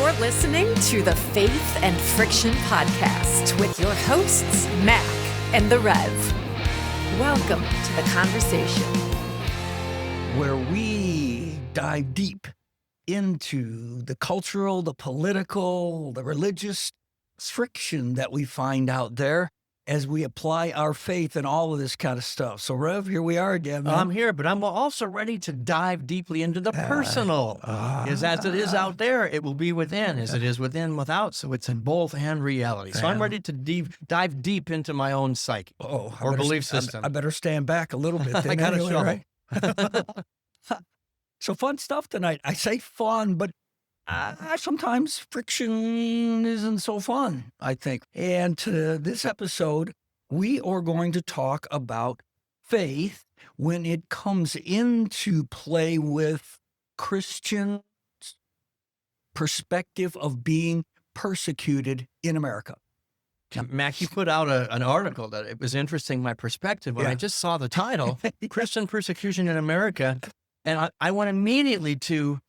You're listening to the Faith and Friction Podcast with your hosts, Mac and the Rev. Welcome to the conversation, where we dive deep into the cultural, the political, the religious friction that we find out there as we apply our faith and all of this kind of stuff. So, Rev, here we are again, man. I'm here, but I'm also ready to dive deeply into the personal. As it is out there, it will be within. As it is within, without. So it's in both and reality. So I'm ready to dive deep into my own psyche or belief system. I better stand back a little bit. Then I got anyway, a shovel. right? So fun stuff tonight. I say fun, but sometimes friction isn't so fun, I think. And this episode, we are going to talk about faith when it comes into play with Christian perspective of being persecuted in America. Mac, you put out an article that it was interesting, my perspective, when I just saw the title, Christian Persecution in America, and I went immediately to,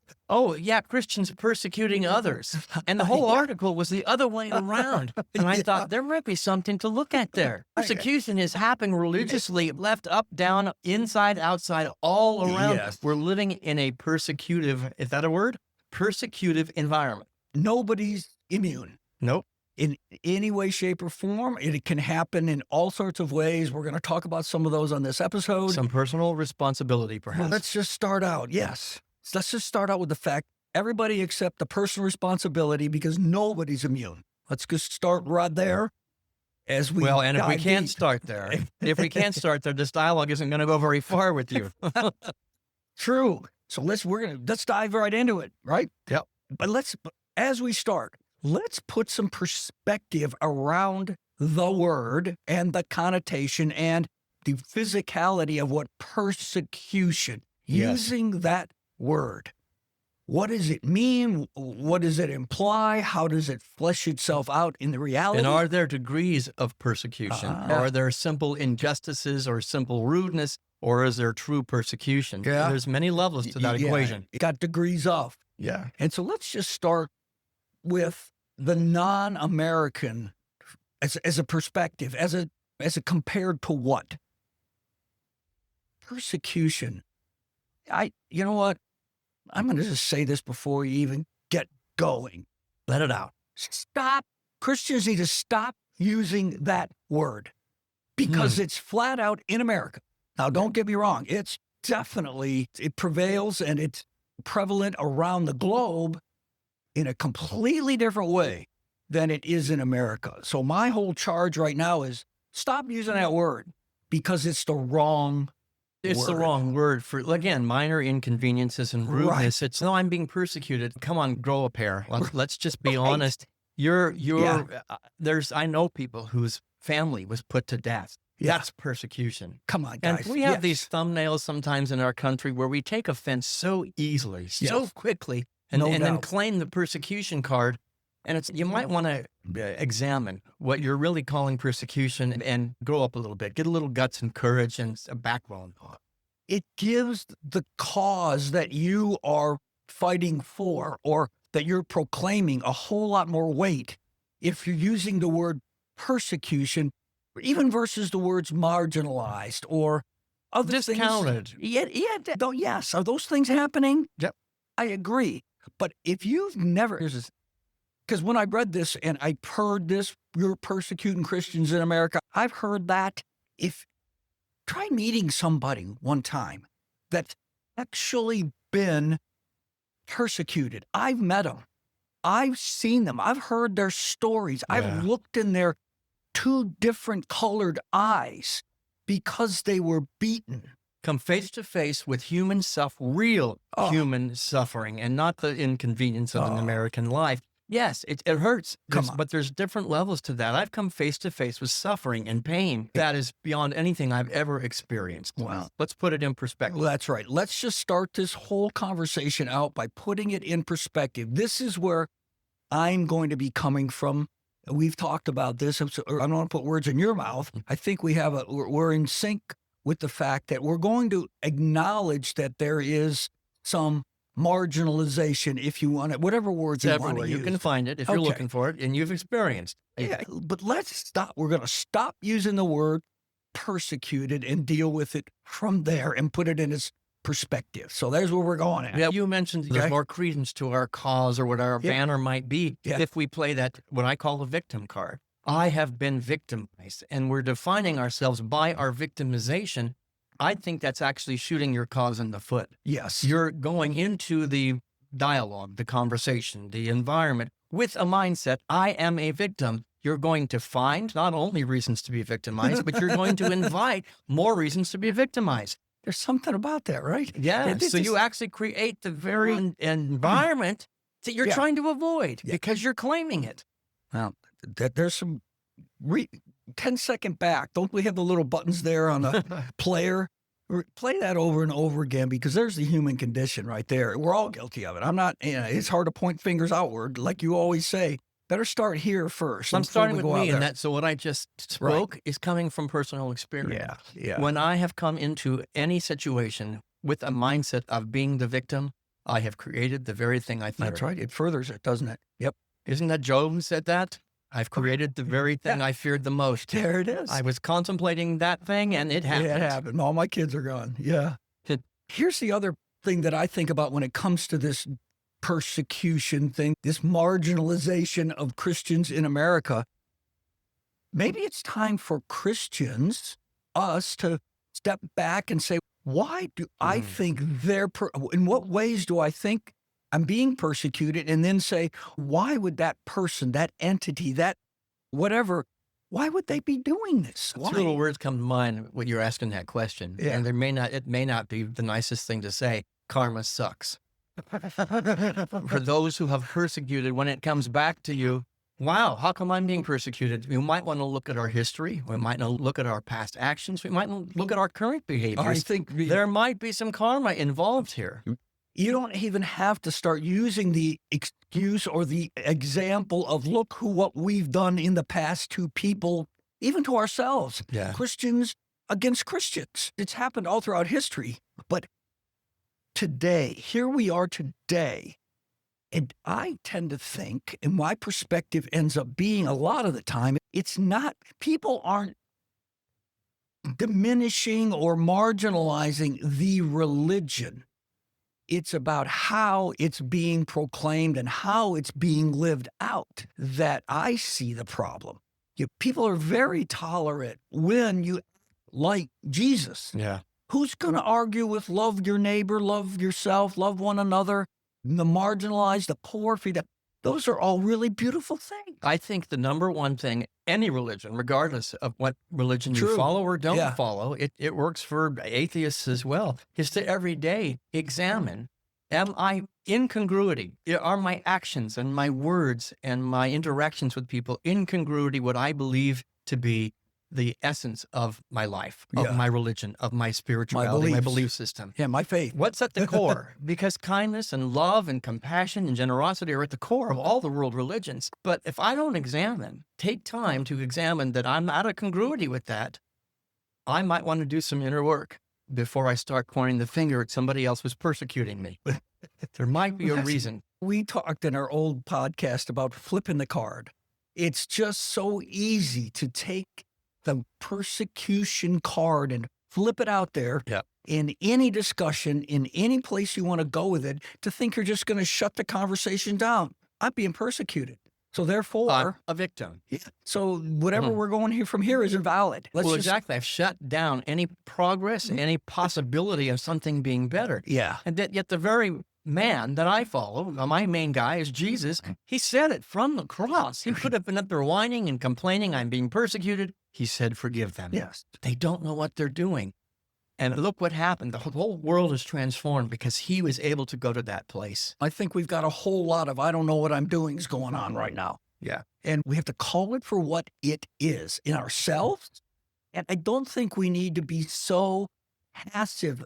Christians persecuting others. And the whole article was the other way around. And I thought there might be something to look at there. Persecution is happening religiously, left, up, down, inside, outside, all around. Yes. We're living in a persecutive, is that a word? Persecutive environment. Nobody's immune. Nope. In any way, shape, or form. It can happen in all sorts of ways. We're going to talk about some of those on this episode. Some personal responsibility, perhaps. Well, let's just start out. Yes. Let's just start out with the fact everybody accept the personal responsibility because nobody's immune. Let's just start right there. If we can't start there, this dialogue isn't going to go very far with you. True. So let's dive right into it, right? Yep. But as we start, let's put some perspective around the word and the connotation and the physicality of what persecution, using that word. What does it mean? What does it imply? How does it flesh itself out in the reality? And are there degrees of persecution? Are there simple injustices or simple rudeness? Or is there true persecution? Yeah. There's many levels to that equation. It got degrees of. Yeah. And so let's just start with the non-American as a perspective, as a compared to what? Persecution. You know what? I'm going to just say this before you even get going. Let it out. Stop. Christians need to stop using that word because it's flat out in America. Now, don't get me wrong. It prevails and it's prevalent around the globe in a completely different way than it is in America. So my whole charge right now is stop using that word because it's the wrong It's the wrong word for, again, minor inconveniences and rudeness. Right. I'm being persecuted. Come on, grow a pair. Let's just be honest. I know people whose family was put to death. Yeah. That's persecution. Come on, guys. And we have these thumbnails sometimes in our country where we take offense so easily, so quickly, and then claim the persecution card. And you might want to examine what you're really calling persecution and grow up a little bit, get a little guts and courage and a backbone. It gives the cause that you are fighting for or that you're proclaiming a whole lot more weight if you're using the word persecution, even versus the words marginalized or other discounted. Yes. Are those things happening? Yep. I agree. But if you've never, because when I read this and I heard this, you're persecuting Christians in America, I've heard that. Try meeting somebody one time that's actually been persecuted. I've met them. I've seen them. I've heard their stories. Yeah. I've looked in their two different colored eyes because they were beaten. Come face to face with human real human suffering, and not the inconvenience of an American life. Yes, it hurts, but there's different levels to that. I've come face to face with suffering and pain that is beyond anything I've ever experienced. Well, let's put it in perspective. That's right. Let's just start this whole conversation out by putting it in perspective. This is where I'm going to be coming from. We've talked about this. I don't want to put words in your mouth. I think we're in sync with the fact that we're going to acknowledge that there is some marginalization, if you want it, whatever words you want to use. You can find it if you're looking for it and you've experienced. Yeah, but let's stop. We're going to stop using the word persecuted and deal with it from there and put it in its perspective. So there's where we're going at. Yeah, you mentioned there's more credence to our cause or what our banner might be if we play that, what I call the victim card. I have been victimized, and we're defining ourselves by our victimization. I think that's actually shooting your cause in the foot. Yes. You're going into the dialogue, the conversation, the environment with a mindset, I am a victim. You're going to find not only reasons to be victimized, but you're going to invite more reasons to be victimized. There's something about that, right? Yeah. So you actually create the very environment that you're trying to avoid because you're claiming it. Now, there's some 10-second back. Don't we have the little buttons there on the player? Play that over and over again, because there's the human condition right there. We're all guilty of it. I'm not, it's hard to point fingers outward. Like you always say, better start here first. I'm starting with me, and so what I just spoke is coming from personal experience. Yeah. When I have come into any situation with a mindset of being the victim, I have created the very thing I fear. That's right. It furthers it, doesn't it? Yep. Isn't that Job who said that? I've created the very thing I feared the most. There it is. I was contemplating that thing, and it happened. It happened. All my kids are gone. Yeah. Here's the other thing that I think about when it comes to this persecution thing, this marginalization of Christians in America. Maybe it's time for Christians, us, to step back and say, why do I think in what ways do I think I'm being persecuted? And then say, why would that person, that entity, that whatever, why would they be doing this? Two little words come to mind when you're asking that question. Yeah. And it may not be the nicest thing to say. Karma sucks. For those who have persecuted, when it comes back to you, wow, how come I'm being persecuted? We might want to look at our history. We might want to look at our past actions. We might look at our current behaviors. I think there might be some karma involved here. You don't even have to start using the excuse or the example of look what we've done in the past to people, even to ourselves. Yeah. Christians against Christians. It's happened all throughout history. But today, here we are today, and I tend to think, and my perspective ends up being a lot of the time, it's not, people aren't diminishing or marginalizing the religion. It's about how it's being proclaimed and how it's being lived out that I see the problem. People are very tolerant when you like Jesus. Yeah. Who's going to argue with love your neighbor, love yourself, love one another, the marginalized, the poor? Those are all really beautiful things. I think the number one thing, any religion, regardless of what religion you follow or don't follow, it works for atheists as well, is to every day examine, am I in congruity? Are my actions and my words and my interactions with people in congruity what I believe to be the essence of my life, of my religion, of my spirituality, my belief system. Yeah, my faith. What's at the core? Because kindness and love and compassion and generosity are at the core of all the world religions. But if I don't take time to examine that I'm out of congruity with that, I might want to do some inner work before I start pointing the finger at somebody else who's persecuting me. There might be a reason. We talked in our old podcast about flipping the card. It's just so easy to take the persecution card and flip it out there in any discussion, in any place you want to go with it, to think you're just going to shut the conversation down. I'm being persecuted. So therefore, I'm a victim. Yeah. So whatever we're going here from here is invalid. Exactly. I've shut down any progress, any possibility of something being better. Yeah. And yet the very man that I follow, my main guy is Jesus. He said it from the cross. He could have been up there whining and complaining, I'm being persecuted. He said, forgive them. Yes. They don't know what they're doing. And look what happened. The whole world is transformed because he was able to go to that place. I think we've got a whole lot of I don't know what I'm doing is going on right now. Yeah. And we have to call it for what it is in ourselves. And I don't think we need to be so passive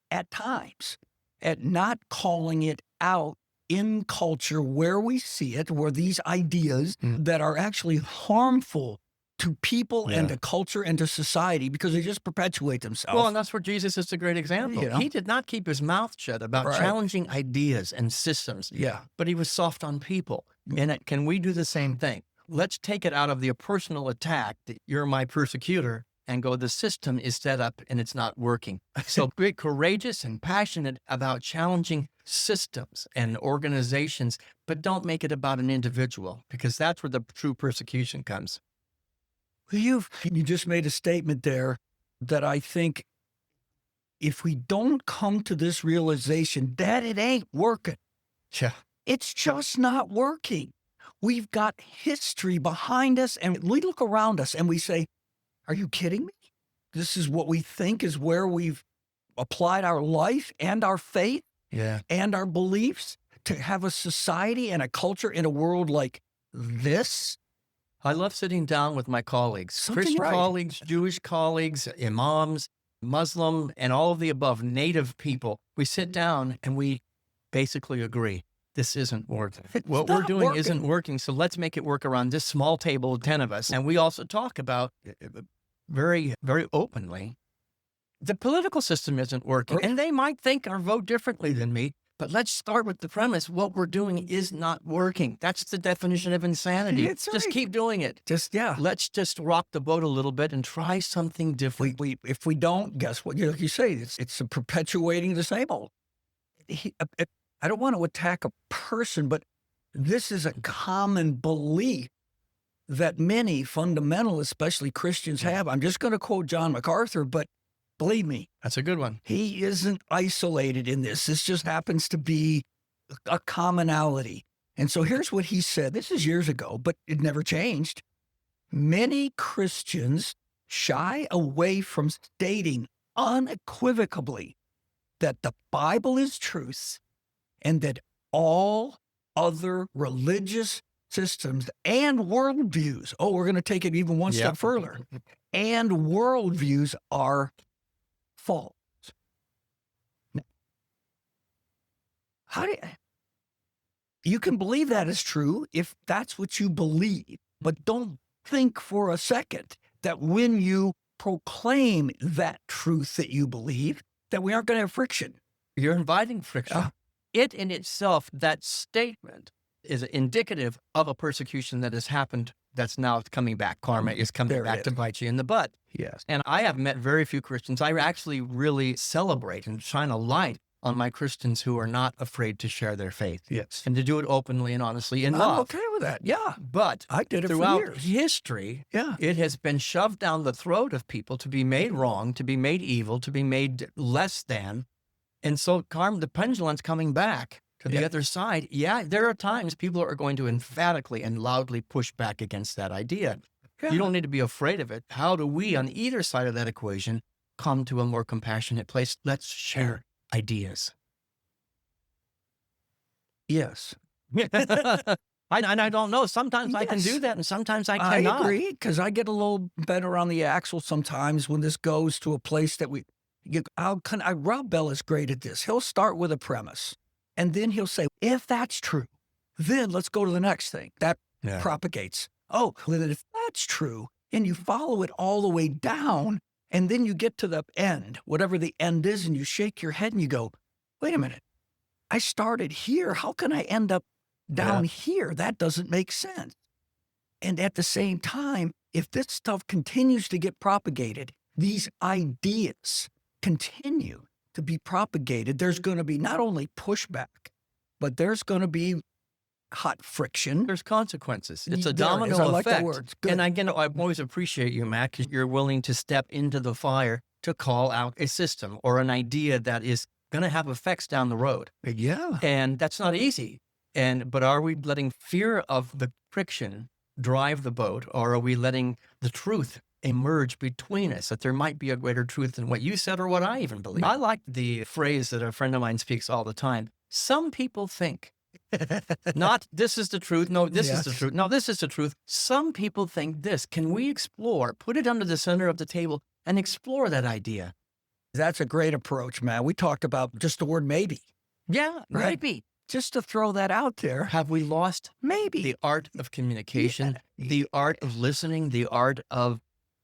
at times at not calling it out in culture where we see it, where these ideas that are actually harmful to people and to culture and to society because they just perpetuate themselves. Well, and that's where Jesus is a great example. You know? He did not keep his mouth shut about challenging ideas and systems, but he was soft on people. And can we do the same thing? Let's take it out of the personal attack that you're my persecutor and go, the system is set up and it's not working. So be courageous and passionate about challenging systems and organizations, but don't make it about an individual, because that's where the true persecution comes. You just made a statement there that I think if we don't come to this realization that it ain't working, it's just not working. We've got history behind us, and we look around us and we say, are you kidding me? This is what we think is where we've applied our life and our faith and our beliefs to have a society and a culture in a world like this. I love sitting down with my colleagues, Christian colleagues, Jewish colleagues, imams, Muslim, and all of the above, native people. We sit down and we basically agree. This isn't working. What we're doing isn't working, so let's make it work around this small table of 10 of us. And we also talk about very, very openly, the political system isn't working. And they might think or vote differently than me, but let's start with the premise, what we're doing is not working. That's the definition of insanity. Just keep doing it. Let's just rock the boat a little bit and try something different. If we don't, guess what? Like you say, it's perpetuating the same old. I don't want to attack a person, but this is a common belief that many fundamentalists, especially Christians, have. I'm just going to quote John MacArthur, but believe me. That's a good one. He isn't isolated in this. This just happens to be a commonality. And so here's what he said. This is years ago, but it never changed. Many Christians shy away from stating unequivocally that the Bible is truth and that all other religious systems and worldviews, we're going to take it even one step further, and worldviews are false. Now, you can believe that is true if that's what you believe, but don't think for a second that when you proclaim that truth that you believe, that we aren't going to have friction. You're inviting friction. It in itself, that statement, is indicative of a persecution that has happened that's now coming back. Karma is coming back to bite you in the butt. Yes. And I have met very few Christians. I actually really celebrate and shine a light on my Christians who are not afraid to share their faith. Yes. And to do it openly and honestly in love. I'm okay with that. Yeah. But I did it throughout for years. history, it has been shoved down the throat of people to be made wrong, to be made evil, to be made less than. And so the pendulum's coming back to the other side. There are times people are going to emphatically and loudly push back against that idea. You don't need to be afraid of it. How do we, on either side of that equation, come to a more compassionate place? Let's share ideas. Yes. I don't know. Sometimes I can do that, and sometimes I cannot. I agree, because I get a little bent around the axle sometimes when this goes to a place that Rob Bell is great at this. He'll start with a premise, and then he'll say, if that's true, then let's go to the next thing. That propagates. Then if that's true, and you follow it all the way down, and then you get to the end, whatever the end is, and you shake your head and you go, wait a minute, I started here. How can I end up down here? That doesn't make sense. And at the same time, if this stuff continues to get propagated, these ideas continue to be propagated, there's going to be not only pushback, but there's going to be hot friction. There's consequences. It's a domino effect. I like the words. Good. And again, I always appreciate you, Matt, because you're willing to step into the fire to call out a system or an idea that is going to have effects down the road. Yeah. And that's not easy. But are we letting fear of the friction drive the boat, or are we letting the truth emerge between us, that there might be a greater truth than what you said or what I even believe? I like the phrase that a friend of mine speaks all the time. Some people think, not this is the truth, no, this is the truth, no, this is the truth. Some people think this. Can we explore, put it under the center of the table and explore that idea? That's a great approach, man. We talked about just the word maybe. Yeah, right? maybe. just to throw that out there. Have we lost Maybe. the art of communication, the art of listening, the art of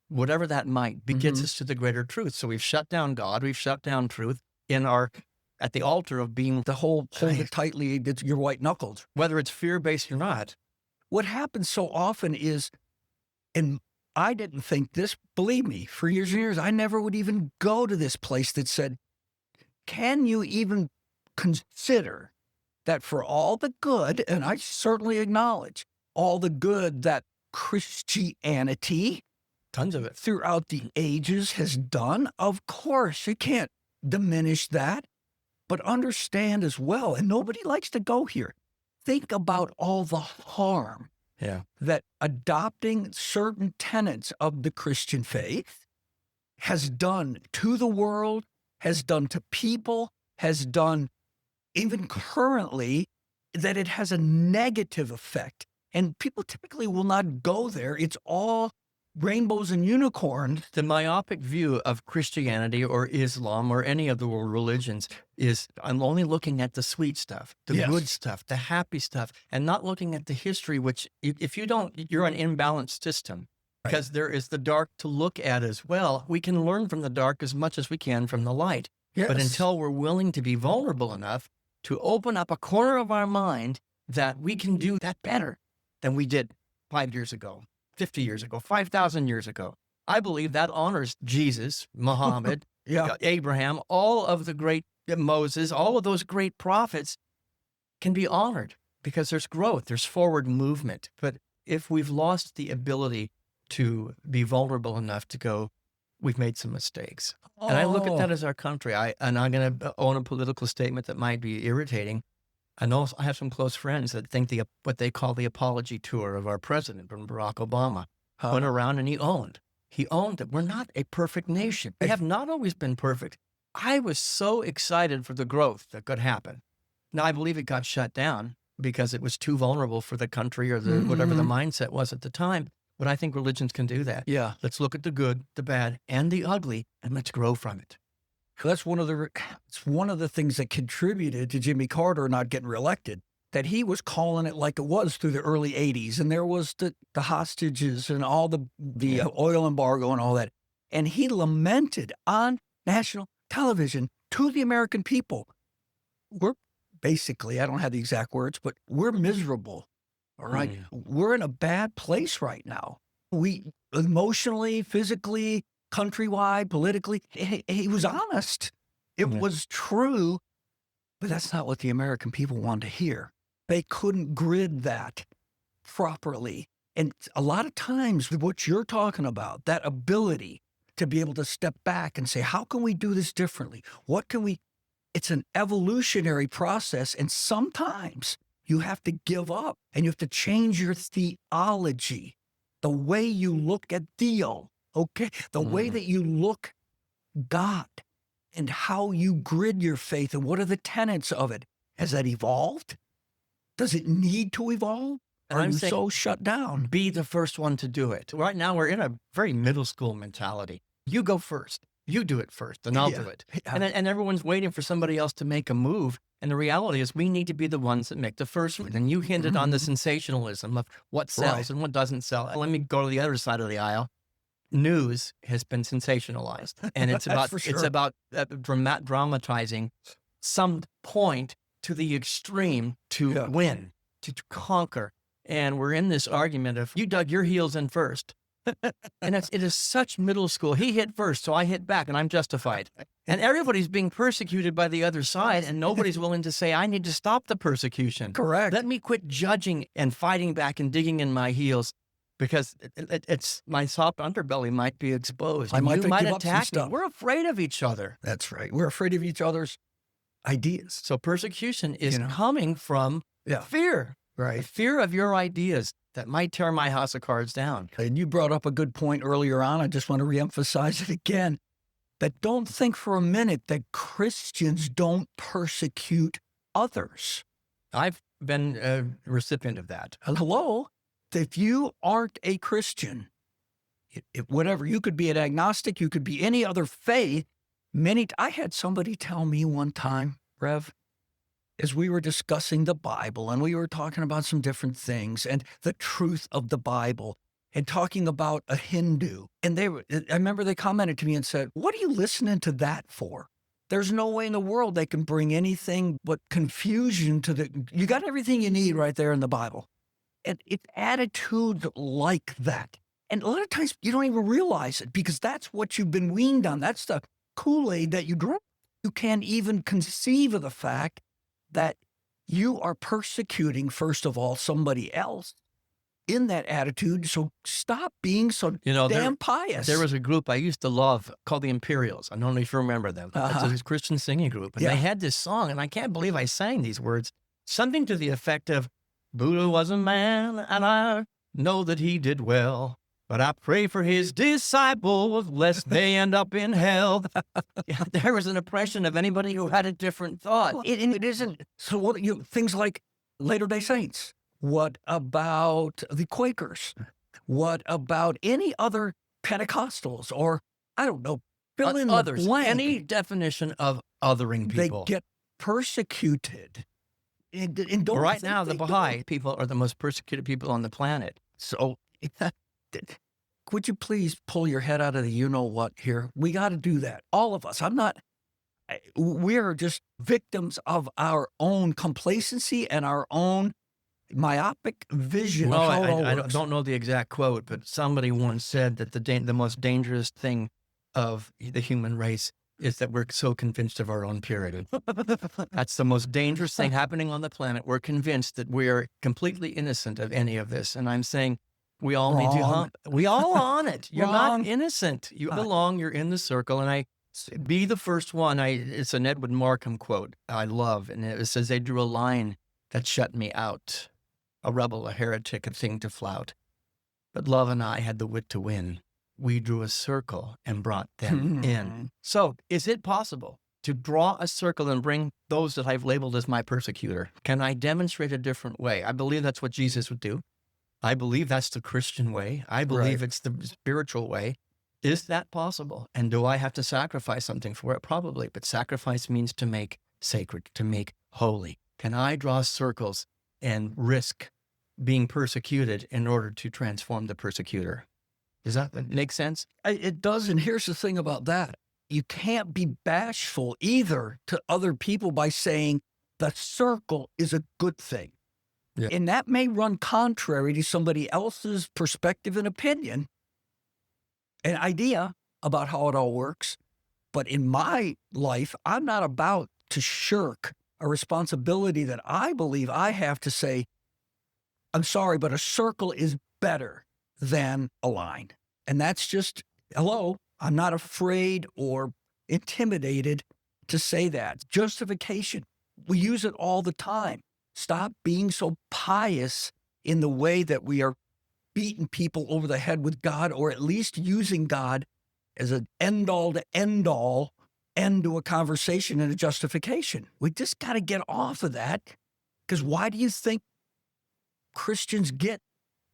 whatever that might be, gets us to the greater truth? So we've shut down God, we've shut down truth at the altar of being The whole hold it tightly, it's your white knuckles. whether it's fear-based or not. What happens so often is, and I didn't think this, believe me, for years and years, I never would even go to this place that said, can you even consider that for all the good, and I certainly acknowledge all the good that Christianity, Tons of it. throughout the ages has done, of course, you can't diminish that, but understand as well, and nobody likes to go here, think about all the harm that adopting certain tenets of the Christian faith has done to the world, has done to people, has done even currently, that it has a negative effect. And people typically will not go there. It's all rainbows and unicorns. The myopic view of Christianity or Islam or any of the world religions is I'm only looking at the sweet stuff, the good stuff, the happy stuff, and not looking at the history, which if you don't, you're an imbalanced system because there is the dark to look at as well. We can learn from the dark as much as we can from the light. Yes. But until we're willing to be vulnerable enough to open up a corner of our mind that we can do that better than we did 5 years ago, 50 years ago, 5,000 years ago. I believe that honors Jesus, Muhammad, Abraham, all of the great Moses, all of those great prophets can be honored because there's growth, there's forward movement. But if we've lost the ability to be vulnerable enough to go, we've made some mistakes. And I look at that as our country. And I'm going to own a political statement that might be irritating. I know I have some close friends that think what they call the apology tour of our president, Barack Obama, went around and he owned that we're not a perfect nation. We have not always been perfect. I was so excited for the growth that could happen. Now, I believe it got shut down because it was too vulnerable for the country or whatever the mindset was at the time. But I think religions can do that. Yeah. Let's look at the good, the bad, and the ugly, and let's grow from it. That's one of the things that contributed to Jimmy Carter not getting reelected, that he was calling it like it was through the early 80s. And there was the hostages and all the oil embargo and all that. And he lamented on national television to the American people, we're basically, I don't have the exact words, but we're miserable. All right. We're in a bad place right now. We emotionally, physically, countrywide, politically, he was honest. It was true, but that's not what the American people wanted to hear. They couldn't grid that properly. And a lot of times what you're talking about, that ability to be able to step back and say, how can we do this differently? It's an evolutionary process. And sometimes you have to give up and you have to change your theology, the way you look at Theo, okay? The way that you look God and how you grid your faith and what are the tenets of it. Has that evolved? Does it need to evolve? And I'm saying, so shut down? Be the first one to do it. Right now, we're in a very middle school mentality. You go first. You do it first, and I'll do it. And everyone's waiting for somebody else to make a move. And the reality is we need to be the ones that make the first move. And you hinted on the sensationalism of what sells and what doesn't sell. Let me go to the other side of the aisle. News has been sensationalized. And it's about dramatizing some point to the extreme to win, to conquer. And we're in this argument of you dug your heels in first. And it is such middle school. He hit first, so I hit back, and I'm justified. And everybody's being persecuted by the other side, and nobody's willing to say, I need to stop the persecution. Correct. Let me quit judging and fighting back and digging in my heels, because it's my soft underbelly might be exposed. You might attack me. We're afraid of each other. That's right. We're afraid of each other's ideas. So persecution is coming from fear. Right. The fear of your ideas that might tear my house of cards down. And you brought up a good point earlier on. I just want to reemphasize it again. That don't think for a minute that Christians don't persecute others. I've been a recipient of that. Hello? If you aren't a Christian, whatever, you could be an agnostic, you could be any other faith. I had somebody tell me one time, Rev, as we were discussing the Bible and we were talking about some different things and the truth of the Bible and talking about a Hindu. And I remember they commented to me and said, "What are you listening to that for? There's no way in the world they can bring anything but confusion to you got everything you need right there in the Bible." And it's attitudes like that. And a lot of times you don't even realize it because that's what you've been weaned on. That's the Kool-Aid that you drink. You can't even conceive of the fact that you are persecuting, first of all, somebody else in that attitude. So stop being so damn pious. There was a group I used to love called the Imperials. I don't know if you remember them. It's a Christian singing group. And they had this song, and I can't believe I sang these words. Something to the effect of, "Buddha was a man, and I know that he did well. But I pray for his disciples, lest they end up in hell." Yeah, there was an impression of anybody who had a different thought. It isn't. So what things like Latter-day Saints? What about the Quakers? What about any other Pentecostals? Or, I don't know, fill in others. the blank. Any definition of othering people. They get persecuted. And right now, the Baha'i people are the most persecuted people on the planet. So, would you please pull your head out of the you-know-what here? We got to do that. All of us. We're just victims of our own complacency and our own myopic vision of how it all I works. don't know the exact quote, but somebody once said that the most dangerous thing of the human race is that we're so convinced of our own purity. That's the most dangerous thing happening on the planet. We're convinced that we are completely innocent of any of this. And I'm saying we all need to we all on it. You're not innocent. You belong. You're in the circle. And be the first one. It's an Edward Markham quote I love. And it says, "They drew a line that shut me out. A rebel, a heretic, a thing to flout. But love and I had the wit to win. We drew a circle and brought them in." So is it possible to draw a circle and bring those that I've labeled as my persecutor? Can I demonstrate a different way? I believe that's what Jesus would do. I believe that's the Christian way. I believe it's the spiritual way. Is that possible? And do I have to sacrifice something for it? Probably. But sacrifice means to make sacred, to make holy. Can I draw circles and risk being persecuted in order to transform the persecutor? Does that make sense? It does. And here's the thing about that. You can't be bashful either to other people by saying the circle is a good thing. Yeah. And that may run contrary to somebody else's perspective and opinion, an idea about how it all works. But in my life, I'm not about to shirk a responsibility that I believe I have to say, "I'm sorry, but a circle is better than a line." And that's just, hello, I'm not afraid or intimidated to say that. Justification, we use it all the time. Stop being so pious in the way that we are beating people over the head with God, or at least using God as an end-all to end-all end to a conversation and a justification. We just got to get off of that, because why do you think Christians get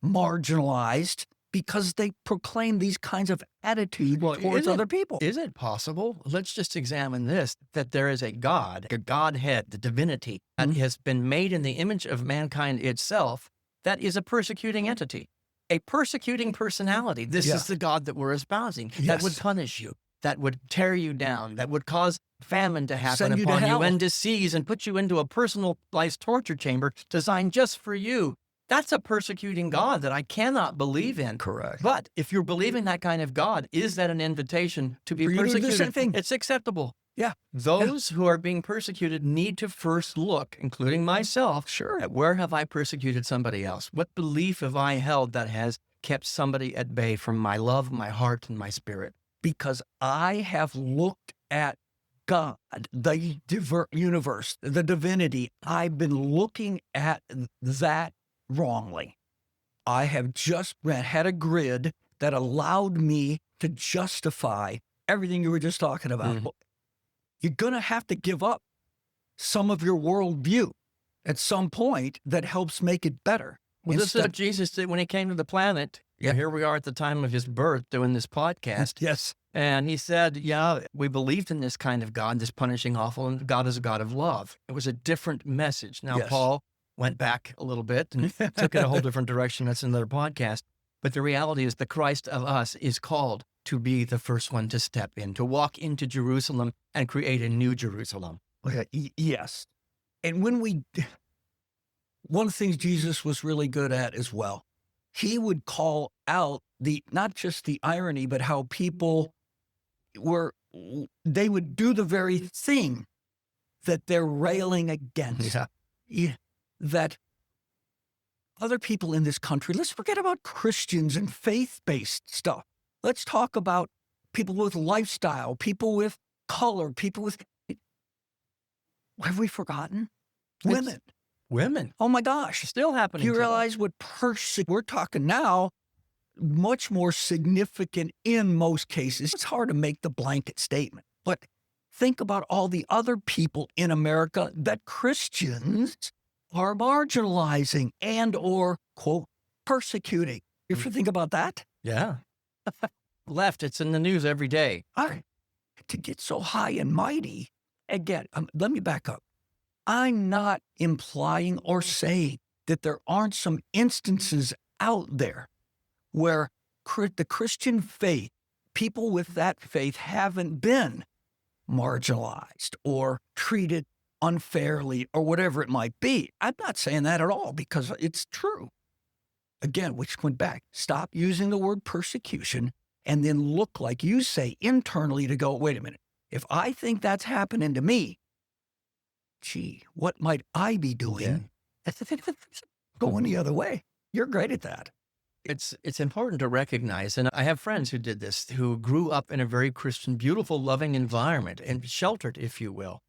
marginalized? Because they proclaim these kinds of attitudes towards other people. Is it possible? Let's just examine this, that there is a God, a Godhead, the divinity, that has been made in the image of mankind itself, that is a persecuting entity, a persecuting personality. This is the God that we're espousing, that would punish you, that would tear you down, that would cause famine to happen upon you and disease and put you into a personalized torture chamber designed just for you. That's a persecuting God that I cannot believe in. Correct. But if you're believing that kind of God, is that an invitation to be persecuted? It's acceptable. Yeah. Those who are being persecuted need to first look, including myself, at where have I persecuted somebody else? What belief have I held that has kept somebody at bay from my love, my heart, and my spirit? Because I have looked at God, the universe, the divinity. I've been looking at that wrongly. I have just had a grid that allowed me to justify everything you were just talking about. You're going to have to give up some of your worldview at some point that helps make it better. Well, this is what Jesus did when he came to the planet. Yeah. Here we are at the time of his birth doing this podcast. Yes. And he said, yeah, we believed in this kind of God, this punishing awful, and God is a God of love. It was a different message. Now, Yes. Paul went back a little bit and took it a whole different direction. That's another podcast. But the reality is the Christ of us is called to be the first one to step in, to walk into Jerusalem and create a new Jerusalem. Okay. Yes. And one of the things Jesus was really good at as well, he would call out not just the irony, but how people they would do the very thing that they're railing against. Yeah. That other people in this country, let's forget about Christians and faith-based stuff. Let's talk about people with lifestyle, people with color, people with, have we forgotten? Women. Women. Oh my gosh. Still happening. You realize what we're talking now, much more significant in most cases. It's hard to make the blanket statement, but think about all the other people in America that Christians are marginalizing and or, quote, persecuting. You ever think about that? Yeah. Left, it's in the news every day. To get so high and mighty, again, let me back up. I'm not implying or saying that there aren't some instances out there where the Christian faith, people with that faith haven't been marginalized or treated unfairly or whatever it might be. I'm not saying that at all because it's true. Again, which went back, stop using the word persecution and then look like you say internally to go, wait a minute, if I think that's happening to me, gee, what might I be doing? Going the other way. You're great at that. It's important to recognize, and I have friends who did this, who grew up in a very Christian, beautiful, loving environment and sheltered, if you will,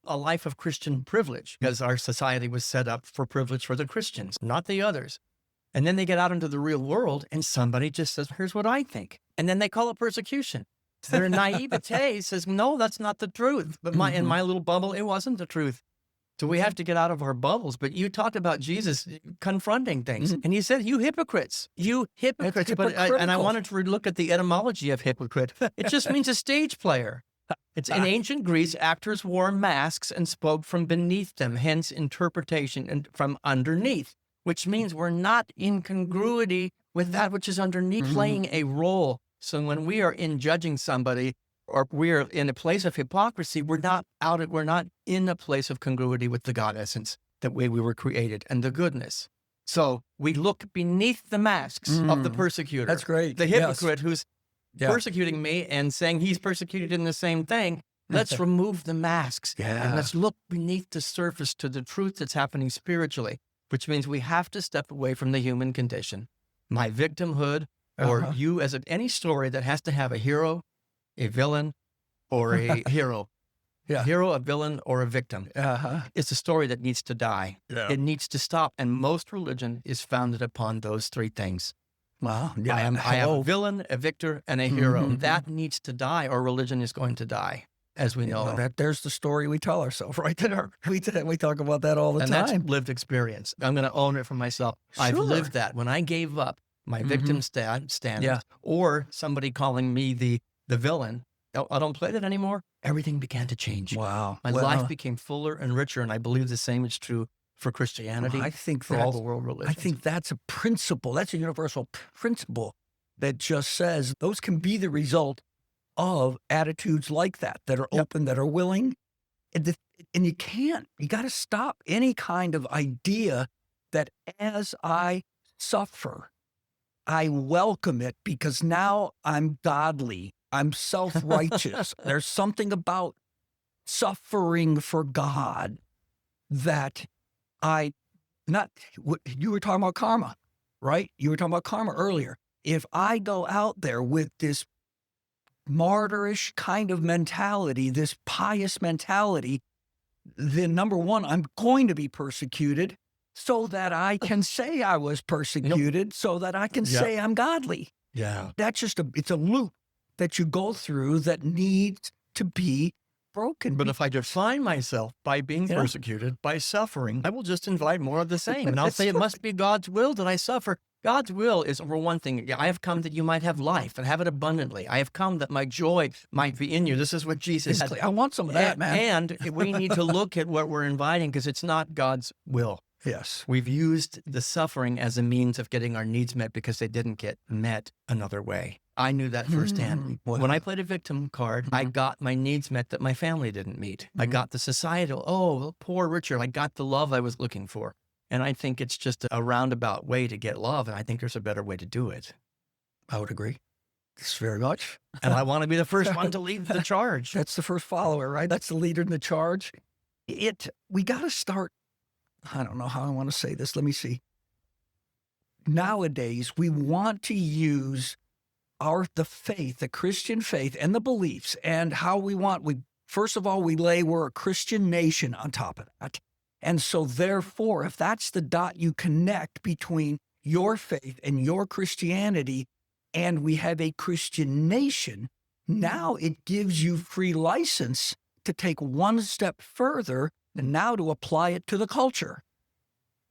a life of Christian privilege, because our society was set up for privilege for the Christians, not the others. And then they get out into the real world and somebody just says, here's what I think. And then they call it persecution. Their naivete says, no, that's not the truth. But in my little bubble, it wasn't the truth. So we have to get out of our bubbles. But you talked about Jesus confronting things. And he said, you hypocrites. But I wanted to look at the etymology of hypocrite. It just means a stage player. It's in ancient Greece, actors wore masks and spoke from beneath them, hence interpretation and from underneath, which means we're not in congruity with that which is underneath, playing a role. So when we are in judging somebody or we're in a place of hypocrisy, we're not in a place of congruity with the God essence, the way we were created and the goodness. So we look beneath the masks of the persecutor. That's great. The hypocrite who's persecuting me and saying he's persecuted in the same thing. Let's remove the masks and let's look beneath the surface to the truth that's happening spiritually, which means we have to step away from the human condition. My victimhood, or you as any story that has to have a hero, a villain, or a hero. A hero, a villain, or a victim. It's a story that needs to die. It needs to stop. And most religion is founded upon those three things. Wow. I am a villain, a victor, and a hero. That needs to die, or religion is going to die, as we know. There's the story we tell ourselves right there. We talk about that all the time. That's lived experience. I'm going to own it for myself. Sure. I've lived that. When I gave up my victim standards, or somebody calling me the villain, I don't play that anymore. Everything began to change. Wow. My life became fuller and richer, and I believe the same is true for Christianity, I think for all the world religions. I think that's a principle. That's a universal principle that just says those can be the result of attitudes like that are open, that are willing. And you got to stop any kind of idea that as I suffer, I welcome it because now I'm godly. I'm self-righteous. There's something about suffering for God that you were talking about karma, right? You were talking about karma earlier. If I go out there with this martyrish kind of mentality, this pious mentality, then number one, I'm going to be persecuted so that I can say I was persecuted, so that I can say I'm godly. Yeah. That's it's a loop that you go through that needs to be broken. But if I define myself by being persecuted, by suffering, I will just invite more of the same. And I'll say it must be God's will that I suffer. God's will is, for one thing, I have come that you might have life and have it abundantly. I have come that my joy might be in you. This is what Jesus said. I want some of that, man. And we need to look at what we're inviting because it's not God's will. Yes. We've used the suffering as a means of getting our needs met because they didn't get met another way. I knew that firsthand. When I played a victim card, I got my needs met that my family didn't meet. I got the societal, oh, poor Richard. I got the love I was looking for. And I think it's just a roundabout way to get love. And I think there's a better way to do it. I would agree. This very much. And I want to be the first one to lead the charge. That's the first follower, right? That's the leader in the charge. We got to start. I don't know how I want to say this. Let me see. Nowadays, we want to use the faith, the Christian faith and the beliefs and how first of all, we're a Christian nation on top of that. And so therefore, if that's the dot you connect between your faith and your Christianity, and we have a Christian nation, now it gives you free license to take one step further and now to apply it to the culture.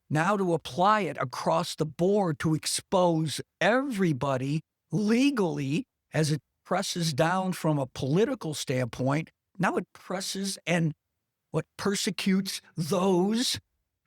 Now to apply it across the board to expose everybody legally as it presses down from a political standpoint. Now it presses and persecutes those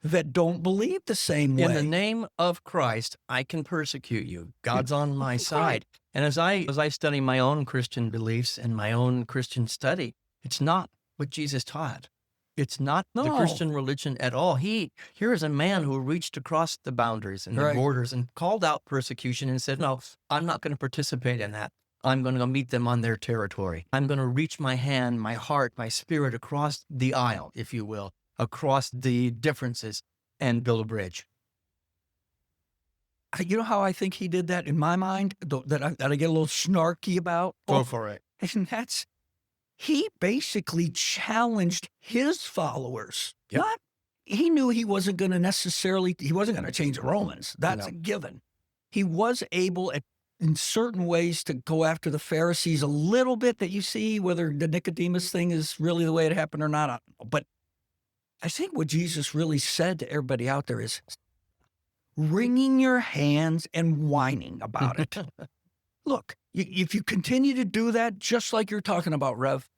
that don't believe the same way. In the name of Christ, I can persecute you. God's on my side. And as I study my own Christian beliefs and my own Christian study, it's not what Jesus taught. It's not the Christian religion at all. Here is a man who reached across the boundaries and the borders and called out persecution and said, no, I'm not going to participate in that. I'm going to go meet them on their territory. I'm going to reach my hand, my heart, my spirit across the aisle, if you will, across the differences and build a bridge. You know how I think he did that in my mind, that I get a little snarky about? Go for it. And he basically challenged his followers. Yep. He knew he wasn't going to change the Romans. That's a given. He was able in certain ways to go after the Pharisees a little bit, that you see whether the Nicodemus thing is really the way it happened or not. I don't know. But I think what Jesus really said to everybody out there is wringing your hands and whining about it. Look, if you continue to do that, just like you're talking about, Rev,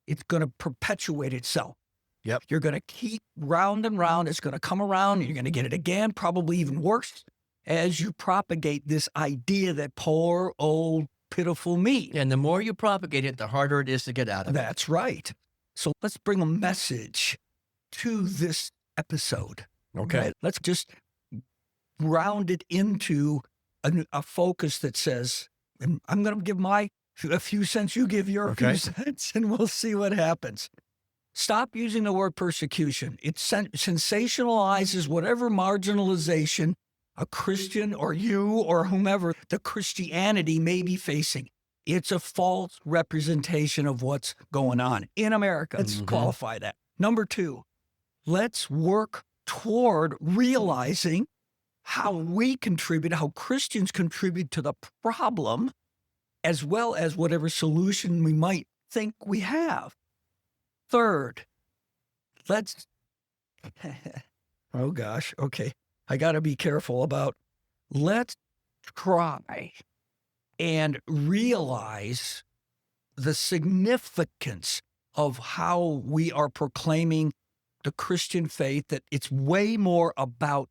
it's going to perpetuate itself. Yep. You're going to keep round and round. It's going to come around. And you're going to get it again, probably even worse, as you propagate this idea that poor, old, pitiful me. And the more you propagate it, the harder it is to get out of it. That's right. So let's bring a message to this episode. Okay. Right? Let's just round it into a focus that says, I'm going to give a few cents, you give your few cents, and we'll see what happens. Stop using the word persecution. It sensationalizes whatever marginalization a Christian or you or whomever the Christianity may be facing. It's a false representation of what's going on in America. Let's qualify that. Number two, let's work toward realizing how we contribute, how Christians contribute to the problem, as well as whatever solution we might think we have. Third, oh gosh, okay. I got to be careful about, let's try and realize the significance of how we are proclaiming the Christian faith, that it's way more about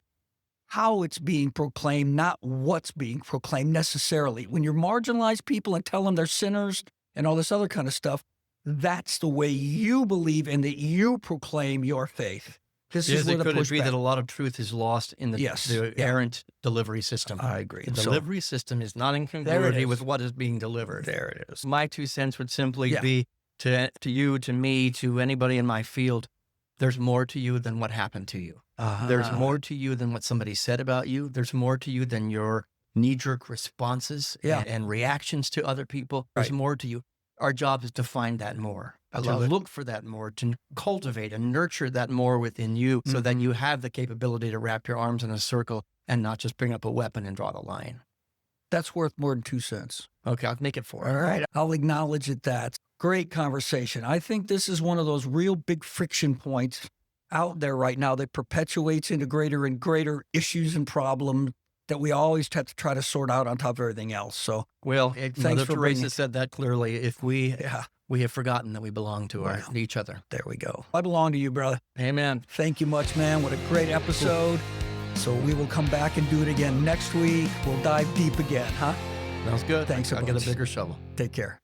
how it's being proclaimed, not what's being proclaimed necessarily. When you marginalize people and tell them they're sinners and all this other kind of stuff, that's the way you believe and that you proclaim your faith. This is where the could pushback. Be that a lot of truth is lost in the errant delivery system. I agree. The delivery system is not in congruity with what is being delivered. There it is. My 2 cents would simply be to you, to me, to anybody in my field, there's more to you than what happened to you. There's more to you than what somebody said about you. There's more to you than your knee-jerk responses and reactions to other people. There's more to you. Our job is to find that more, to look for that more, to cultivate and nurture that more within you so that you have the capability to wrap your arms in a circle and not just bring up a weapon and draw the line. That's worth more than 2 cents. Okay, I'll make it 4. All right, I'll acknowledge that. Great conversation. I think this is one of those real big friction points out there right now that perpetuates into greater and greater issues and problems that we always have to try to sort out on top of everything else. So, well, thanks Mother for Teresa bringing. said that clearly. If we have forgotten that we belong to each other. There we go. I belong to you, brother. Amen. Thank you much, man. What a great episode. So we will come back and do it again next week. We'll dive deep again, huh? Sounds good. Thanks a I'll get bunch. a bigger shovel. Take care.